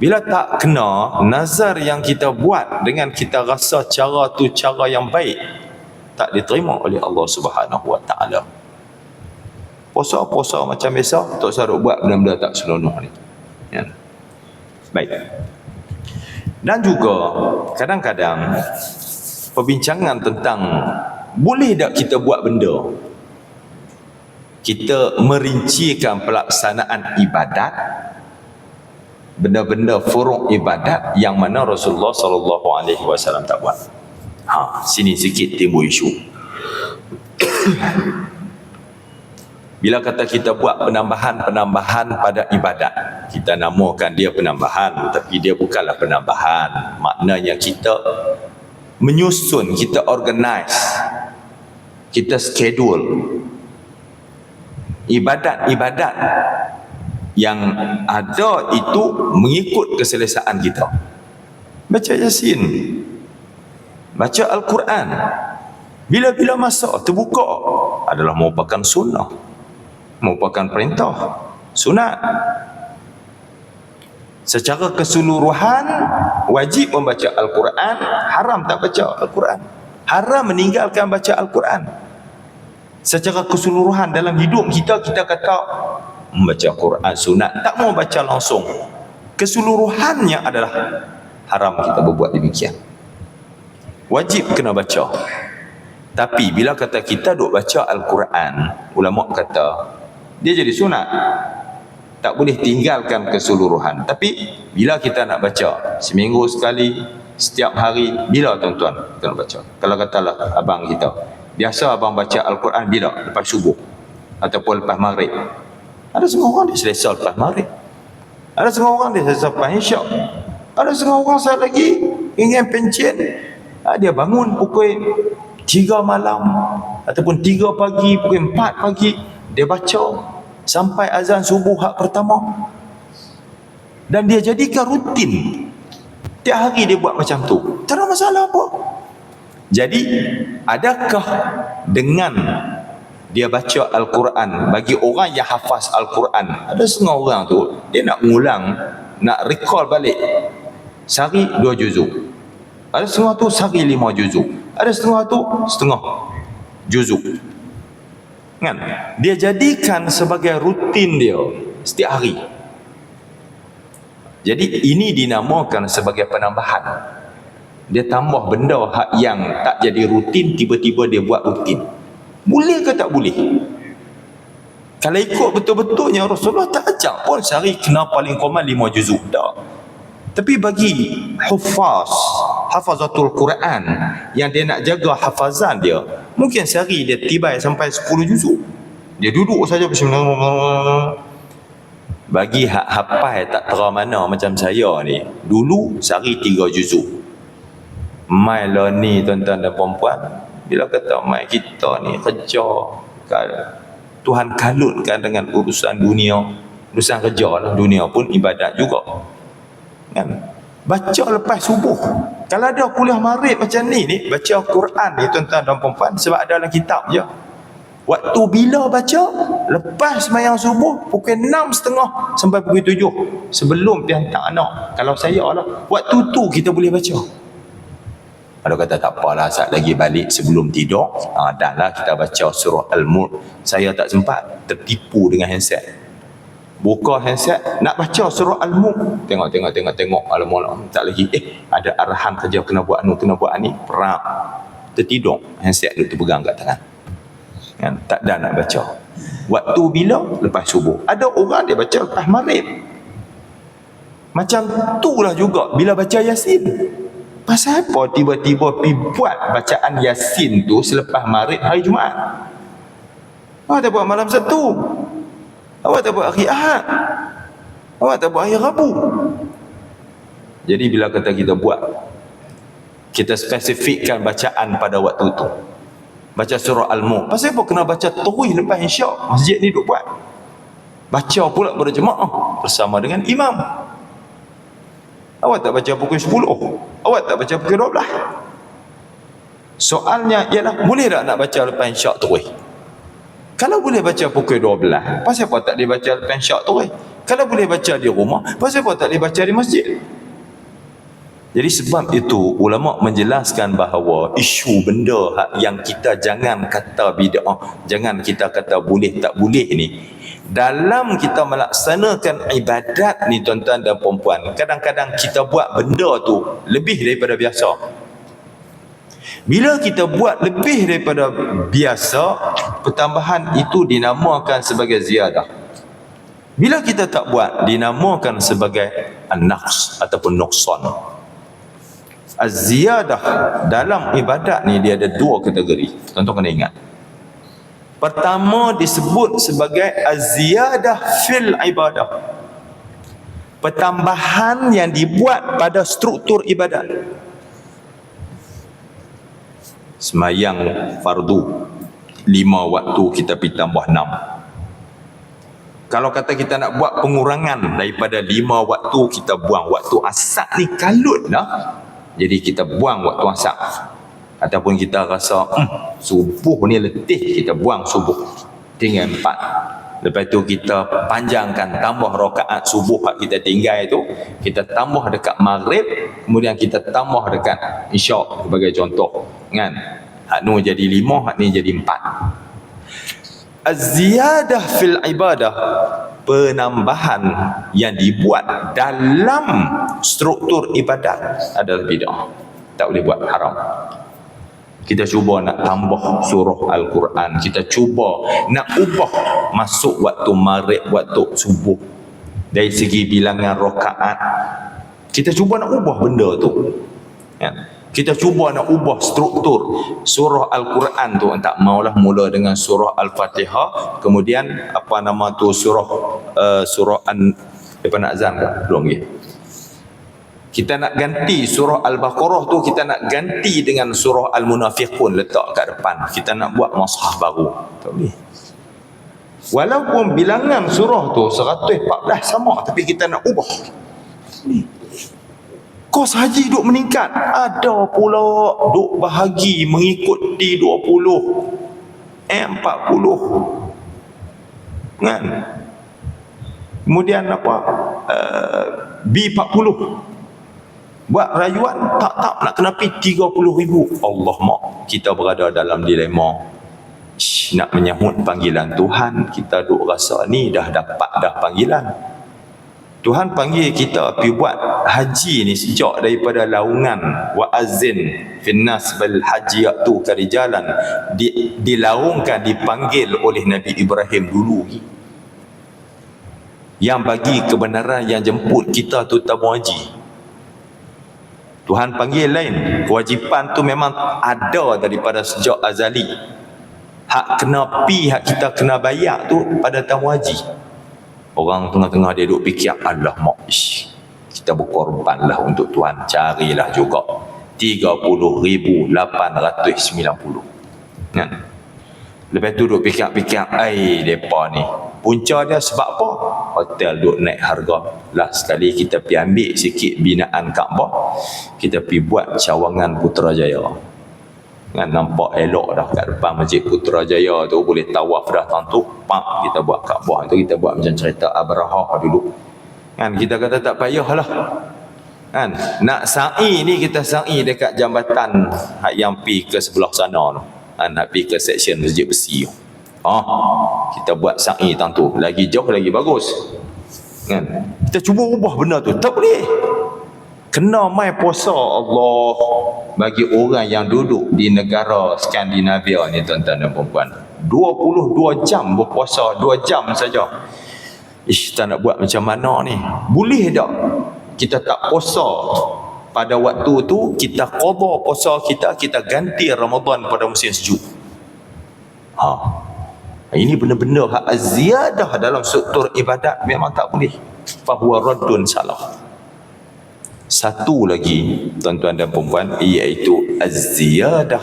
Bila tak kena, nazar yang kita buat dengan kita rasa cara tu cara yang baik, tak diterima oleh Allah Subhanahu Wa Taala. Puasa macam biasa, tak usah buat benda-benda tak senonoh ni. Ya. Baik. Dan juga kadang-kadang perbincangan tentang boleh tak kita buat benda, kita merincikan pelaksanaan ibadat, benda-benda furuk ibadat yang mana Rasulullah SAW tak buat. Sini sikit timbul isu. Bila kata kita buat penambahan-penambahan pada ibadat, kita namakan dia penambahan, tapi dia bukanlah penambahan. Maknanya kita menyusun, kita organize, kita schedule ibadat-ibadat yang ada itu mengikut keselesaan kita. Baca Yasin, baca Al-Quran, bila-bila masa terbuka adalah merupakan sunnah, merupakan perintah, sunat. Secara keseluruhan wajib membaca Al-Quran, haram tak baca Al-Quran, haram meninggalkan baca Al-Quran. Secara keseluruhan dalam hidup kita, kita kata membaca Quran sunat, tak mau baca langsung, keseluruhannya adalah haram kita berbuat demikian. Wajib kena baca. Tapi bila kata kita duk baca Al-Quran, ulama kata dia jadi sunat, tak boleh tinggalkan keseluruhan. Tapi bila kita nak baca seminggu sekali, setiap hari, bila tuan-tuan kita nak baca? Kalau katalah abang kita, biasa abang baca Al-Quran bila? Lepas subuh ataupun lepas maghrib. Ada setengah orang dia selesai lepas maghrib, ada setengah orang dia selesai lepas isyak, ada setengah orang saat lagi ingin pencen, dia bangun pukul 3 malam ataupun 3 pagi, pukul 4 pagi dia baca sampai azan subuh hak pertama, dan dia jadikan rutin. Tiap hari dia buat macam tu, tak ada masalah apa. Jadi adakah dengan dia baca Al-Quran, bagi orang yang hafaz Al-Quran, ada setengah orang tu dia nak mengulang, nak recall balik sehari 2 juzuk, ada setengah tu sehari 5 juzuk, ada setengah tu setengah juzuk kan? Dia jadikan sebagai rutin dia setiap hari. Jadi ini dinamakan sebagai penambahan. Dia tambah benda hak yang tak jadi rutin, tiba-tiba dia buat rutin. Boleh ke tak boleh? Kalau ikut betul-betulnya Rasulullah tak ajak pun sehari kena paling kurang 5 juzuk dah. Tapi bagi hafazatul Quran yang dia nak jaga hafazan dia, mungkin sehari dia tibai sampai 10 juzuk. Dia duduk saja bismillah. Bagi hak hafal tak terang mana macam saya ni, dulu sehari 3 juzuk. Mai lah ni tuan-tuan dan puan-puan, bila kata mai kita ni kerja, Tuhan kalutkan dengan urusan dunia, urusan kerja lah, dunia pun ibadat juga kan? Baca lepas subuh. Kalau ada kuliah maghrib macam ni baca Quran ni tuan-tuan dan puan-puan, sebab ada dalam kitab je. Waktu bila baca? Lepas sembahyang subuh pukul 6.30 sampai pukul 7 sebelum pergi hantar anak. Kalau saya lah, waktu tu kita boleh baca. Kalau kata tak apalah, saat lagi balik sebelum tidur, dah lah kita baca surah Al-Mulk. Saya tak sempat, tertipu dengan handset. Buka handset, nak baca surah Al-Mulk, tengok alamak, tak lagi, ada arahan kerja kena buat ni, perap, tertidur, handset dia terpegang kat tangan kan? Tak ada nak baca. Waktu bila? Lepas subuh. Ada orang dia baca lepas maghrib. Macam itulah juga bila baca Yasin. Pasal apa tiba-tiba pergi buat bacaan Yasin tu selepas maghrib hari Jumaat? Awak tak buat malam Sabtu, awak tak buat hari Ahad, awak tak buat hari Rabu. Jadi bila kata kita buat, kita spesifikkan bacaan pada waktu tu. Baca surah Al-Mulk. Pasal apa kena baca terus lepas isyak? Masjid ni duk buat. Baca pula berjemaah bersama dengan imam. Awak tak baca pukul 10, awak tak baca pukul 12. Soalnya ialah, boleh tak nak baca lepas isyak terus? Kalau boleh baca pukul 12, pasal apa tak boleh baca lepas isyak terus? Kalau boleh baca di rumah, pasal apa tak boleh baca di masjid? Jadi sebab itu ulama menjelaskan bahawa isu benda yang kita jangan kata bid'ah, jangan kita kata boleh tak boleh ni, dalam kita melaksanakan ibadat ni tuan-tuan dan puan-puan, kadang-kadang kita buat benda tu lebih daripada biasa. Bila kita buat lebih daripada biasa, pertambahan itu dinamakan sebagai ziyadah. Bila kita tak buat, dinamakan sebagai an-naqs ataupun nuqsan. Az-ziyadah dalam ibadat ni dia ada 2 kategori. Tuan-tuan kena ingat. Pertama disebut sebagai az-ziyadah fil ibadah, pertambahan yang dibuat pada struktur ibadat. Semayang fardu 5 waktu kita pergi tambah 6. Kalau kata kita nak buat pengurangan daripada 5 waktu, kita buang waktu asar ni kalut lah, jadi kita buang waktu asar. Ataupun kita rasa subuh ni letih, kita buang subuh, tinggal 4. Lepas tu kita panjangkan, tambah rakaat subuh hak kita tinggal itu, kita tambah dekat maghrib, kemudian kita tambah dekat isyak sebagai contoh, kan? Hak nu jadi 5, hak ni jadi 4. Az-ziyadah fil ibadah, penambahan yang dibuat dalam struktur ibadat adalah bid'ah. Tak boleh buat, haram. Kita cuba nak tambah surah Al-Quran, kita cuba nak ubah masuk waktu maghrib, waktu subuh, dari segi bilangan rakaat, kita cuba nak ubah benda tu, ya. Kita cuba nak ubah struktur surah Al-Quran tu, tak maulah mula dengan surah Al-Fatihah, kemudian apa nama tu surah apa nak azan ke? Belum lagi. Kita nak ganti surah Al-Baqarah tu, kita nak ganti dengan surah Al-Munafiqun, letak kat depan. Kita nak buat mushaf baru. Tak boleh. Walaupun bilangan surah tu 114 sama, tapi kita nak ubah. Kos haji duk meningkat. Ada pula duk bahagi mengikuti 20, 40. Kan? Kemudian apa? B40. Buat rayuan tak nak kena pergi 30,000. Allah mak, kita berada dalam dilema. Nak menyahut panggilan Tuhan, kita duk rasa ni dah dapat dah panggilan. Tuhan panggil kita pergi buat haji ni sejak daripada laungan wa azin finnas bil haji yatu karijalan, dilaungkan, dipanggil oleh Nabi Ibrahim dulu. Yang bagi kebenaran, yang jemput kita tu tamu haji. Tuhan panggil lain. Kewajipan tu memang ada daripada sejak azali. Hak kena pi, hak kita kena bayar tu pada tamu haji. Orang tengah-tengah dia duk fikir, Allah mak, kita berkorban lah untuk Tuhan, carilah juga 30,890. Kan? Lepas tu duk fikir-fikir, mereka ni punca dia sebab apa? Hotel duk naik harga. Last sekali kita pergi ambil sikit binaan Kaabah, kita pergi buat cawangan Putrajaya. Kan, nampak elok dah kat depan Masjid Putrajaya tu, boleh tawaf dah tentu. Pak, kita buat Kaabah tu, kita buat macam cerita Abrahah dulu. Kan, kita kata tak payahlah. Kan, nak sa'i ni kita sa'i dekat jambatan yang pi ke sebelah sana tu. Nak pi ke seksyen Masjid Besi tu. Kita buat sa'i tentu, lagi jauh lagi bagus. Kan, kita cuba ubah benda tu, tak boleh. Kena mai puasa Allah bagi orang yang duduk di negara Skandinavia ni, tuan-tuan dan puan-puan, 22 jam berpuasa, 2 jam saja. Tak nak buat macam mana ni? Boleh tak kita tak puasa pada waktu tu, kita qada puasa kita, kita ganti Ramadan pada musim sejuk? Ini benda-benda hak az-ziyadah dalam struktur ibadat memang tak boleh. Fahuwa raddun salah. Satu lagi, tuan-tuan dan puan-puan, iaitu az-ziyadah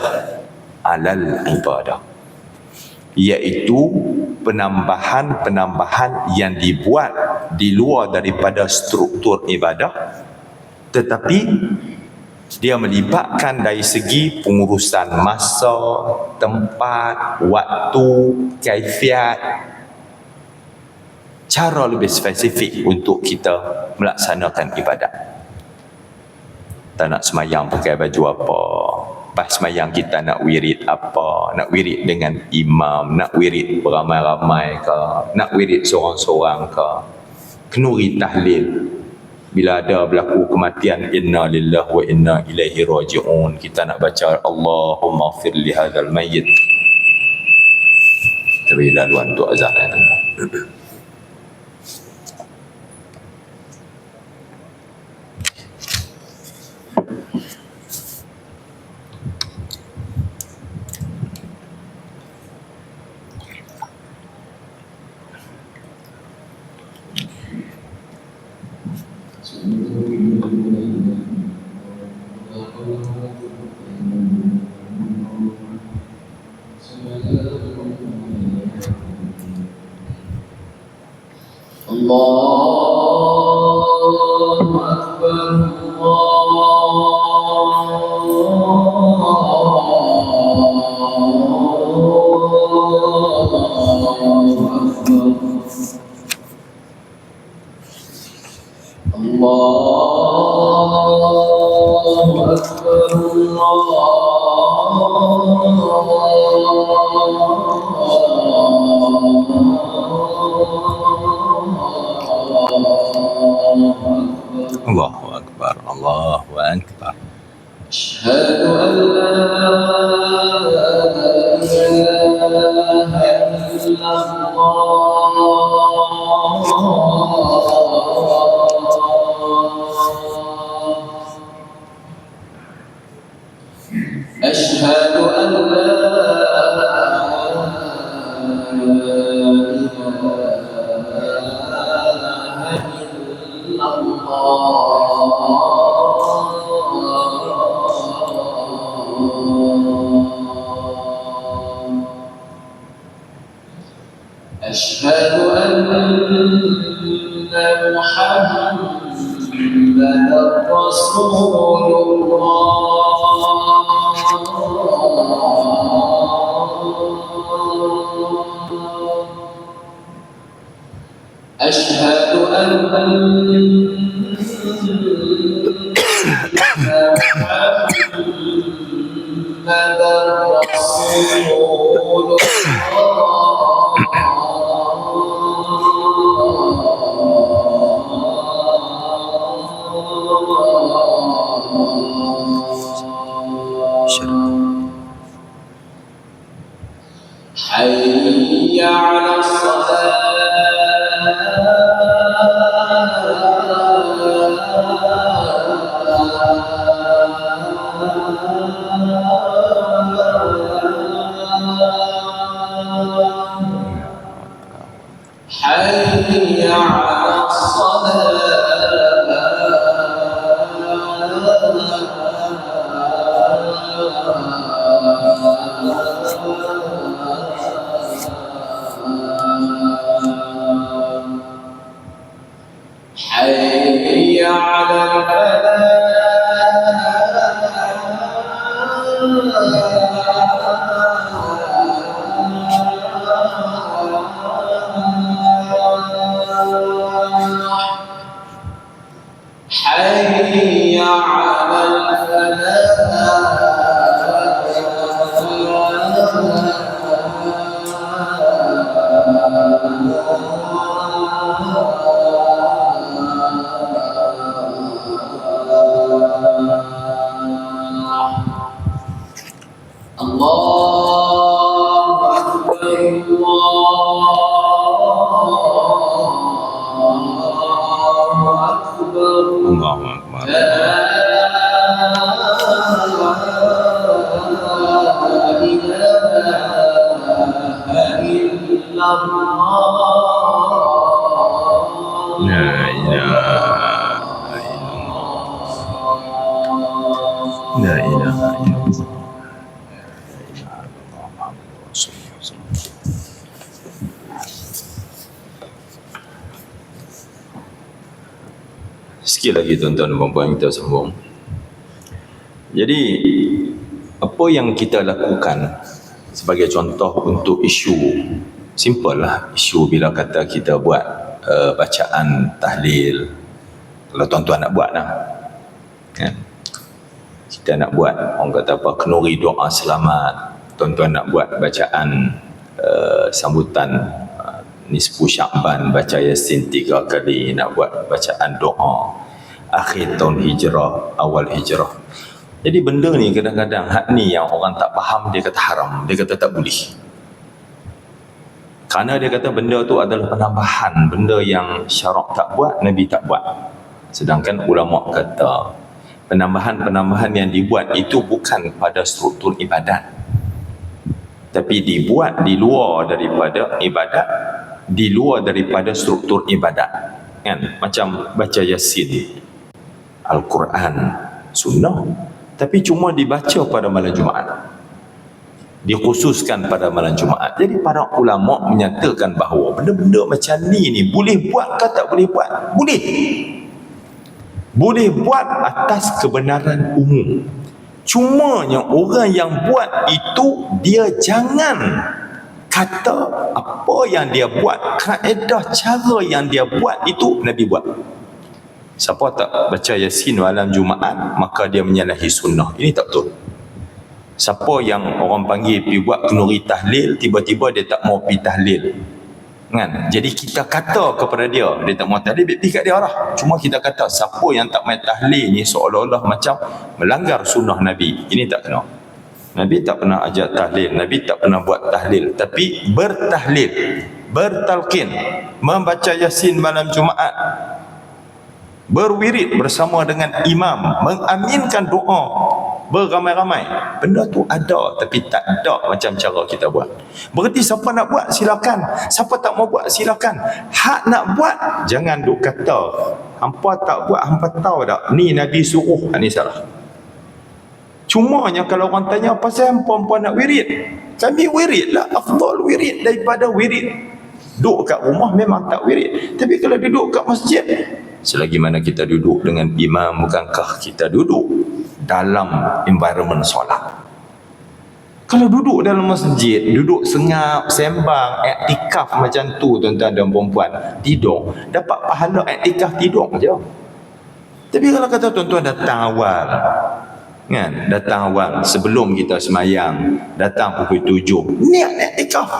alal ibadah, iaitu penambahan-penambahan yang dibuat di luar daripada struktur ibadah, tetapi dia melibatkan dari segi pengurusan masa, tempat, waktu, kaifiat, cara lebih spesifik untuk kita melaksanakan ibadat. Tak nak semayang pakai baju apa, pas semayang kita nak wirid apa, nak wirid dengan imam, nak wirid beramai-ramai ke, nak wirid seorang-seorang ke, kenuri tahlil. Bila ada berlaku kematian, inna lillahi wa inna ilaihi raji'un, kita nak baca Allahumma ighfir li hadzal mayyit. Tapi laluan untuk azan. Allahu Akbar, Allahu Akbar, Allahu Akbar, Allahu Akbar. أشهد أن لا إله إلا الله أشهد أن لا إله إلا الله أشهد أن محمدا رسول الله أشهد أن محمدا رسول حي على حي على حي على حي على الله أكبر الله أكبر Allahu Akbar. لا إله إلا الله La ilaha illallah. La ilaha illallah. Sikit lagi tuan-tuan dan puan kita sambung. Jadi apa yang kita lakukan sebagai contoh untuk isu simple lah, isu bila kata kita buat bacaan tahlil, kalau tuan-tuan nak buat lah kan, kita nak buat orang kata apa, kenuri doa selamat, tuan-tuan nak buat bacaan sambutan nisfu Sya'ban, baca Yasin 3 kali, nak buat bacaan doa akhir tahun hijrah, awal hijrah. Jadi benda ni kadang-kadang hak ni yang orang tak faham, dia kata haram, dia kata tak boleh. Kerana dia kata benda tu adalah penambahan, benda yang syarak tak buat, Nabi tak buat. Sedangkan ulama kata penambahan-penambahan yang dibuat itu bukan pada struktur ibadat, tapi dibuat di luar daripada ibadat, di luar daripada struktur ibadat kan. Macam baca Yasin, Al-Quran sunnah, tapi cuma dibaca pada malam Jumaat. dikhususkan pada malam Jumaat. Jadi para ulama menyatakan bahawa benda-benda macam ni boleh buat ke tak boleh buat? Boleh. Boleh buat atas kebenaran umum. Cumanya orang yang buat itu dia jangan kata apa yang dia buat, kaedah cara yang dia buat itu Nabi buat. Siapa tak baca Yasin malam Jumaat maka dia menyalahi sunnah. Ini tak betul. Siapa yang orang panggil pergi buat kenduri tahlil, tiba-tiba dia tak mau pergi tahlil, kan? Jadi kita kata kepada dia tak mau tahlil, pergi kat dia lah. Cuma kita kata siapa yang tak mau tahlil ni seolah-olah macam melanggar sunnah Nabi. Ini tak kena. Nabi tak pernah ajak tahlil, Nabi tak pernah buat tahlil, tapi bertahlil, bertalqin, membaca Yasin malam Jumaat, berwirid bersama dengan imam, mengaminkan doa beramai-ramai. Benda tu ada, tapi tak ada macam cara kita buat. Berarti siapa nak buat silakan, siapa tak mau buat silakan. Hak nak buat jangan duk kata hampa tak buat, hampa tahu tak ni Nabi suruh. Ni salah. Cumanya kalau orang tanya pasal hampa nak wirid, kami wirid lah, afdal wirid daripada wirid duduk kat rumah. Memang tak wirid, tapi kalau duduk kat masjid, selagi mana kita duduk dengan imam, bukankah kita duduk dalam environment solat? Kalau duduk dalam masjid, duduk sengap, sembang, iktikaf macam tu tuan-tuan dan perempuan, tidur, dapat pahala iktikaf tidur je. Tapi kalau kata tuan-tuan datang awal, kan, datang awal sebelum kita semayang, datang pukul 7, niat iktikaf.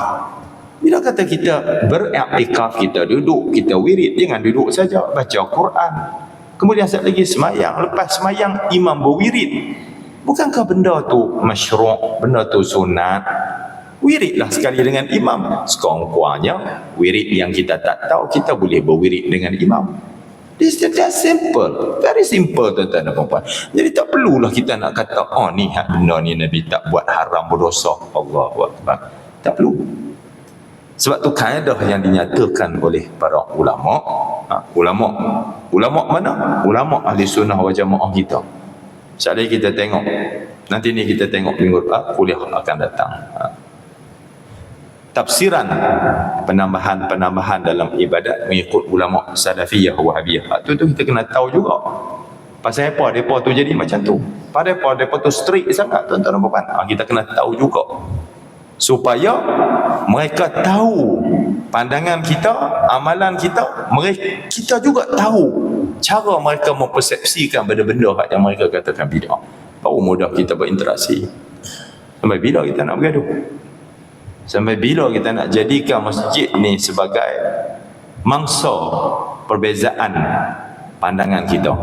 Bila kata kita beriktikaf, kita duduk, kita wirid, jangan duduk saja, baca Quran. Kemudian satu lagi semayang, lepas semayang imam berwirid. Bukankah benda tu masyru', benda tu sunat? Wiridlah sekali dengan imam. Sekurang-kurangnya wirid yang kita tak tahu, kita boleh berwirid dengan imam. This is just simple, very simple tuan-tuan dan puan-puan. Jadi tak perlulah kita nak kata, oh ni benda ni Nabi tak buat, haram, berdosa. Allahu Akbar. Tak perlu. Sebab tu kaedah yang dinyatakan oleh para ulama. Ulama mana? Ulama ahli sunnah wal jamaah kita. Sekali kita tengok, nanti ni kita tengok minggu depan kuliah akan datang. Tafsiran penambahan dalam ibadat mengikut ulama salafiyah wahabiyah. Tu kita kena tahu juga. Pasal apa depa tu jadi macam tu? Pasal apa depa tu strict sangat tuan-tuan dan puan? Kita kena tahu juga. Supaya mereka tahu pandangan kita, amalan kita, kita juga tahu cara mereka mempersepsikan benda-benda yang mereka katakan bid'ah. Baru mudah kita berinteraksi. Sampai bila kita nak bergaduh? Sampai bila kita nak jadikan masjid ni sebagai mangsa perbezaan pandangan kita?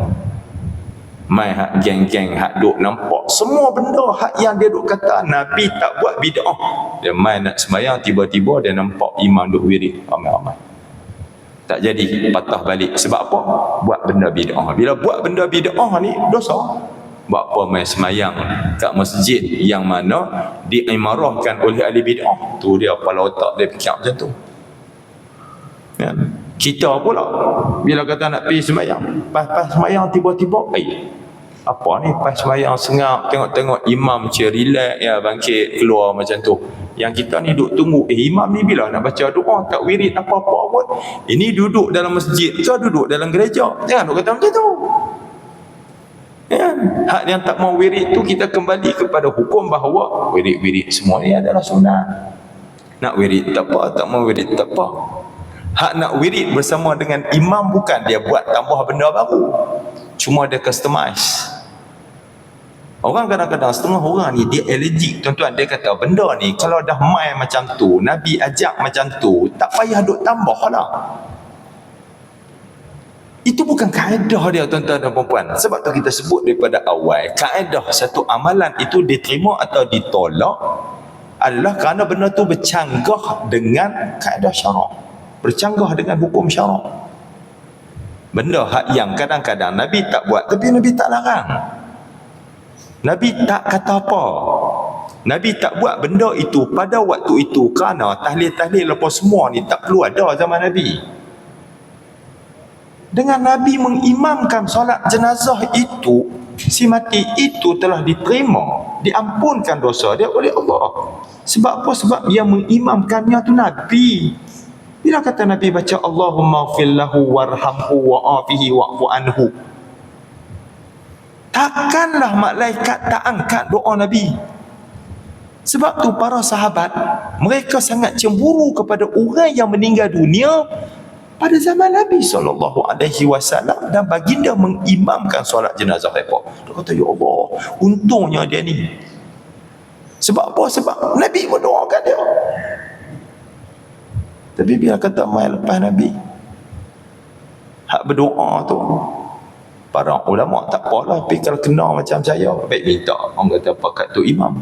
Mai hak geng-geng hak duk nampak semua benda hak yang dia duk kata Nabi tak buat bid'ah. Dia mai nak sembahyang, tiba-tiba dia nampak imam duk wirid ramai-ramai. Tak jadi, patah balik. Sebab apa? Buat benda bid'ah. Bila buat benda bid'ah ni dosa. Buat apa mai sembahyang kat masjid yang mana diimarahkan oleh ahli bid'ah? Tu dia kepala otak dia fikir macam tu. Kan? Kita pula bila kata nak pergi sembahyang, pas sembahyang tiba-tiba apa ni, pas sembahyang sengap, tengok-tengok imam relax ya, bangkit keluar macam tu. Yang kita ni duduk tunggu, imam ni bila nak baca doa, tak wirid apa-apa pun. Ini duduk dalam masjid ke duduk dalam gereja? Jangan duk kata macam tu. Ya, hak yang tak mau wirid tu kita kembali kepada hukum bahawa wirid-wirid semua ni adalah sunat. Nak wirid tak apa, tak mau wirid tak apa. Hak nak wirid bersama dengan imam bukan dia buat tambah benda baru, cuma dia customize. Orang kadang-kadang setengah orang ni dia allergic tuan-tuan. Dia kata benda ni kalau dah main macam tu, Nabi ajak macam tu, tak payah duk tambah lah. Itu bukan kaedah dia tuan-tuan dan puan-puan. Sebab tu kita sebut daripada awal, kaedah satu amalan itu diterima atau ditolak adalah kerana benda tu bercanggah dengan kaedah syarak, bercanggah dengan hukum syarak. Benda hak yang kadang-kadang Nabi tak buat, tapi Nabi tak larang. Nabi tak kata apa. Nabi tak buat benda itu pada waktu itu kerana tahlil-tahlil lepas semua ni tak perlu ada zaman Nabi. Dengan Nabi mengimamkan solat jenazah itu, si mati itu telah diterima, diampunkan dosa dia oleh Allah. Sebab apa? Sebab yang mengimamkannya tu Nabi. Bila kata Nabi baca Allahumma ighfir lahu warhamhu wa'afihi wa'fu anhu, takkanlah malaikat tak angkat doa Nabi. Sebab tu para sahabat, mereka sangat cemburu kepada orang yang meninggal dunia pada zaman Nabi SAW, dan baginda mengimamkan solat jenazah mereka. Dia kata, ya Allah, untungnya dia ni. Sebab apa? Sebab Nabi mendoakan dia. Tapi bila kata mai lepas Nabi, hak berdoa tu, para ulama tak apalah, tapi kalau kena macam saya, baik minta orang kata pakat tu imam,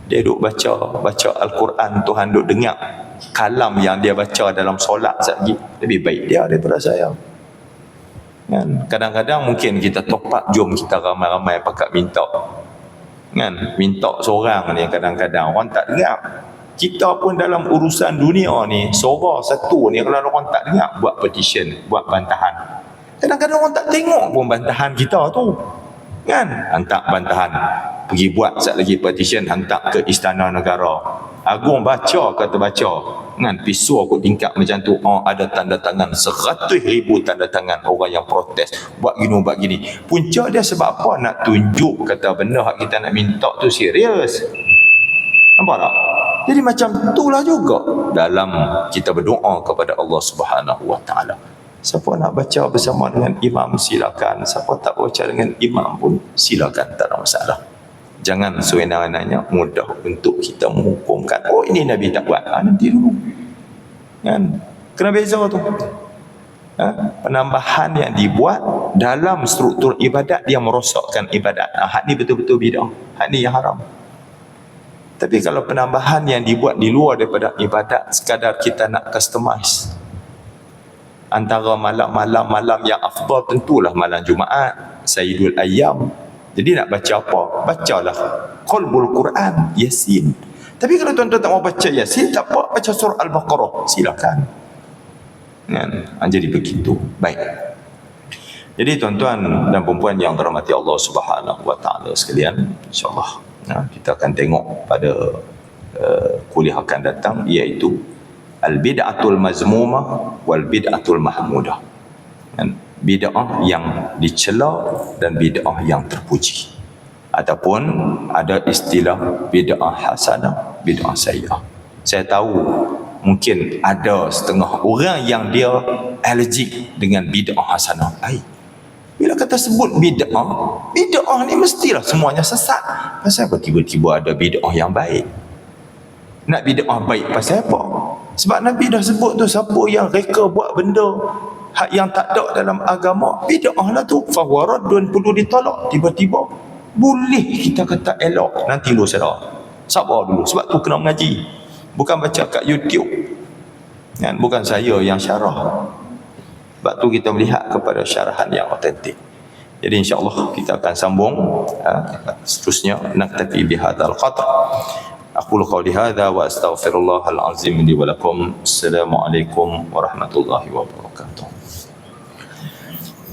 dia duk baca Al-Quran, Tuhan duk dengar kalam yang dia baca dalam solat sekali, lebih baik dia daripada saya. Kan? Kadang-kadang mungkin kita top up, jom kita ramai-ramai pakat minta. Kan? Minta seorang ni kadang-kadang orang tak dengar. Kita pun dalam urusan dunia ni, seorang satu ni kalau orang tak dengar, buat petition, buat bantahan. Kadang-kadang orang tak tengok pun bantahan kita tu. Kan? Hantar bantahan, pergi buat sat lagi petition, hantar ke Istana Negara. Agung baca, kata baca. Kan? Pisau aku tingkap macam tu. Oh, ada tanda tangan 100,000 tanda tangan orang yang protes. Buat gini, buat gini. Punca dia sebab apa? Nak tunjuk kata benda hak kita nak minta tu serius. Nampak tak? Jadi macam itulah juga dalam kita berdoa kepada Allah Subhanahu Wa Taala. Siapa nak baca bersama dengan imam silakan, siapa tak baca dengan imam pun silakan, tak ada masalah. Jangan sewenang-wenangnya mudah untuk kita menghukumkan, oh ini Nabi tak buat, nanti dulu. Kan? Kena beza tu. Penambahan yang dibuat dalam struktur ibadat, dia merosakkan ibadat. Hak ni betul-betul bidah, hak ni yang haram. Tapi kalau penambahan yang dibuat di luar daripada ibadat, sekadar kita nak customize, antara malam yang afdal tentulah malam Jumaat, Sayyidul Ayyam. Jadi nak baca apa? Bacalah Qalbul Quran, Yasin. Tapi kalau tuan-tuan tak mau baca Yasin, tak apa, baca surah Al-Baqarah, silakan. Kan? Jadi begitu. Baik. Jadi tuan-tuan dan puan yang dirahmati Allah Subhanahu Wa Taala sekalian, insya-Allah kita akan tengok pada kuliah akan datang, iaitu al-bid'atul mazmumah wal bid'atul mahmudah. Bid'ah yang dicela dan bid'ah yang terpuji, ataupun ada istilah bid'ah hasanah, bid'ah sayyi'ah. Saya tahu mungkin ada setengah orang yang dia allergic dengan bid'ah hasanah. Bila kata sebut bid'ah ni mestilah semuanya sesat. Pasal apa tiba-tiba ada bid'ah yang baik? Nak bid'ah baik pasal apa? Sebab Nabi dah sebut tu, siapa yang reka buat benda hak yang tak ada dalam agama, bid'ah lah tu, fahuwa raddun, perlu ditolak. Tiba-tiba boleh kita kata elok, nanti lu saudara, sabar dulu. Sebab tu kena mengaji, bukan baca kat YouTube. Kan? Bukan saya yang syarah. Sebab tu kita melihat kepada syarahan yang otentik. Jadi insya-Allah kita akan sambung seterusnya. Naktafi bihadzal qadr. Aqulu qawli hadza wa astaghfirullahal azim li wa lakum. Assalamualaikum warahmatullahi wabarakatuh.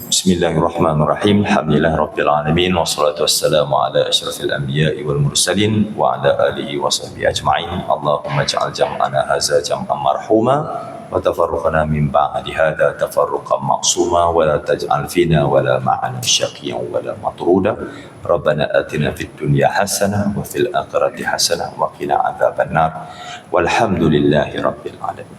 Bismillahirrahmanirrahim. Alhamdulillahirabbil alamin wassalatu wassalamu ala asyrafil anbiya'i wal mursalin wa ala alihi wa sahbihi ajma'in. Allahumma ij'al jam'ana hadza jam'an marhuma wa tafarruqana min ba'di hadza tafarruqan ma'suma wa la taj'al fina wa la ma'ana syaqiyyan wa la matruda. Rabbana atina fid dunya hasanah wa fil akhirati hasanah wa qina adzabannar. Walhamdulillahi rabbil alamin.